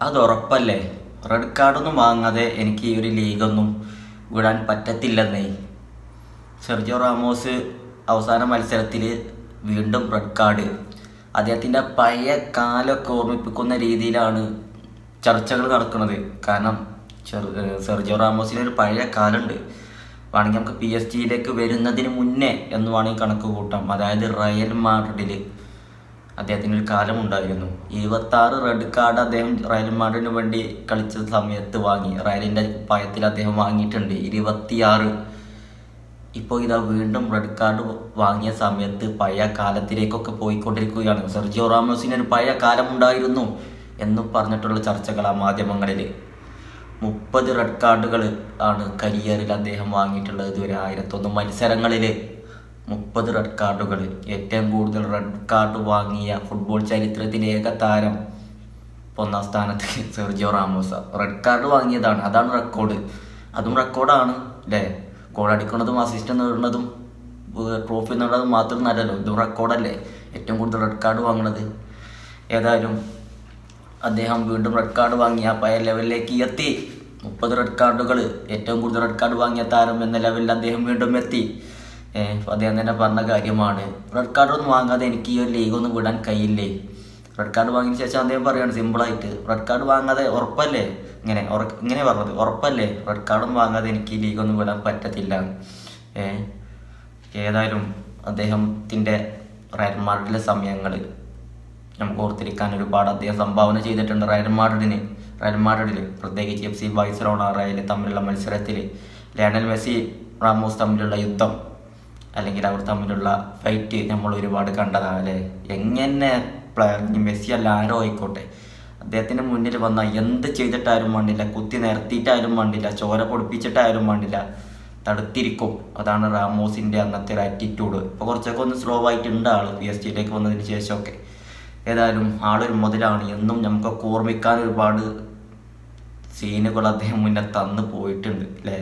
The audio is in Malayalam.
അത് ഉറപ്പല്ലേ. റെഡ് കാർഡൊന്നും വാങ്ങാതെ എനിക്ക് ഈ ഒരു ലീഗൊന്നും വിടാൻ പറ്റത്തില്ലെന്നേ. സെർജിയോ റാമോസ് അവസാന മത്സരത്തിൽ വീണ്ടും റെഡ് കാർഡ്. അദ്ദേഹത്തിൻ്റെ പഴയ കാലമൊക്കെ ഓർമ്മിപ്പിക്കുന്ന രീതിയിലാണ് ചർച്ചകൾ നടക്കുന്നത്. കാരണം സെർജിയോ റാമോസിന് ഒരു പഴയ കാലമുണ്ട്. വേണമെങ്കിൽ നമുക്ക് PSG വരുന്നതിന് മുന്നേ എന്ന് വേണമെങ്കിൽ കണക്ക് കൂട്ടാം. അതായത് റയൽ മാഡ്രിഡിൽ അദ്ദേഹത്തിനൊരു കാലമുണ്ടായിരുന്നു. 26 റെഡ് കാർഡ് അദ്ദേഹം റയൽ മാഡ്രിഡിന് വേണ്ടി കളിച്ച സമയത്ത് വാങ്ങി. റയലിൻ്റെ കുപ്പായത്തിൽ അദ്ദേഹം വാങ്ങിയിട്ടുണ്ട് 26. ഇപ്പോൾ ഇതാ വീണ്ടും റെഡ് കാർഡ് വാങ്ങിയ സമയത്ത് പഴയ കാലത്തിലേക്കൊക്കെ പോയിക്കൊണ്ടിരിക്കുകയാണ്. സെർജിയോ റാമോസിന് ഒരു പഴയ കാലമുണ്ടായിരുന്നു എന്ന് പറഞ്ഞിട്ടുള്ള ചർച്ചകളാണ് മാധ്യമങ്ങളിൽ. 30 റെഡ് കാർഡുകൾ ആണ് കരിയറിൽ അദ്ദേഹം വാങ്ങിയിട്ടുള്ളത്. ഇതുവരെ 1001 മത്സരങ്ങളിൽ 30 റെഡ് കാർഡുകൾ. ഏറ്റവും കൂടുതൽ റെഡ് കാർഡ് വാങ്ങിയ ഫുട്ബോൾ ചരിത്രത്തിലെ ഏക താരം ഒന്നാം സ്ഥാനത്ത് സെർജിയോ റാമോസ്. റെഡ് കാർഡ് വാങ്ങിയതാണ്, അതാണ് റെക്കോർഡ്. അതും റെക്കോർഡാണ് അല്ലേ. ഗോൾ അടിക്കുന്നതും അസിസ്റ്റ് നേടുന്നതും ട്രോഫി നേടുന്നതും മാത്രം നല്ലല്ലോ, ഇതും റെക്കോർഡല്ലേ. ഏറ്റവും കൂടുതൽ റെഡ് കാർഡ് വാങ്ങുന്നത്. ഏതായാലും അദ്ദേഹം വീണ്ടും റെഡ് കാർഡ് വാങ്ങിയ പഴയ ലെവലിലേക്ക് എത്തി. 30 റെഡ് കാർഡുകൾ, ഏറ്റവും കൂടുതൽ റെഡ് കാർഡ് വാങ്ങിയ താരം എന്ന ലെവലിൽ അദ്ദേഹം വീണ്ടും എത്തി. അദ്ദേഹം തന്നെ പറഞ്ഞ കാര്യമാണ്, റെഡ് കാർഡൊന്നും വാങ്ങാതെ എനിക്ക് ഈ ഒരു ലീഗൊന്നും വിടാൻ കഴിയില്ലേ. റെഡ് കാർഡ് വാങ്ങിയ ശേഷം അദ്ദേഹം പറയുകയാണ് സിമ്പിളായിട്ട്, റെഡ് കാർഡ് വാങ്ങാതെ ഉറപ്പല്ലേ, ഇങ്ങനെ പറഞ്ഞത്, ഉറപ്പല്ലേ റെഡ് കാർഡൊന്നും വാങ്ങാതെ എനിക്ക് ഈ ലീഗൊന്നും വിടാൻ പറ്റത്തില്ല. ഏതായാലും അദ്ദേഹത്തിൻ്റെ റയൽ മാഡ്രിഡിലെ സമയങ്ങൾ നമുക്ക് ഓർത്തിരിക്കാൻ ഒരുപാട് അദ്ദേഹം സംഭാവന ചെയ്തിട്ടുണ്ട് റയൽ മാഡ്രിഡിൽ പ്രത്യേകിച്ച് FC ബാഴ്സലോണ റയൽ തമ്മിലുള്ള മത്സരത്തിൽ ലയണൽ മെസ്സി റാമോസ് തമ്മിലുള്ള യുദ്ധം, അല്ലെങ്കിൽ അവർ തമ്മിലുള്ള ഫൈറ്റ് നമ്മൾ ഒരുപാട് കണ്ടതാണ് അല്ലേ. എങ്ങനെ പ്ലെയർ, മെസ്സി അല്ല ആരോ ആയിക്കോട്ടെ, അദ്ദേഹത്തിന് മുന്നിൽ വന്ന എന്ത് ചെയ്തിട്ടായാലും വേണ്ടില്ല, കുത്തി നിരത്തിയിട്ടായാലും വേണ്ടില്ല, ചോര പൊടിപ്പിച്ചിട്ടായാലും വേണ്ടില്ല, തടുത്തിരിക്കും. അതാണ് റാമോസിൻ്റെ അന്നത്തെ ഒരു ആറ്റിറ്റ്യൂഡ്. ഇപ്പോൾ കുറച്ചൊക്കെ ഒന്ന് സ്ലോ ആയിട്ടുണ്ട് ആൾ PSG വന്നതിന് ശേഷമൊക്കെ. ഏതായാലും ആളൊരു മുതലാണ്. എന്നും നമുക്കൊക്കെ ഓർമ്മിക്കാൻ ഒരുപാട് സീനുകൾ അദ്ദേഹം മുന്നേ തന്നു പോയിട്ടുണ്ട് അല്ലേ.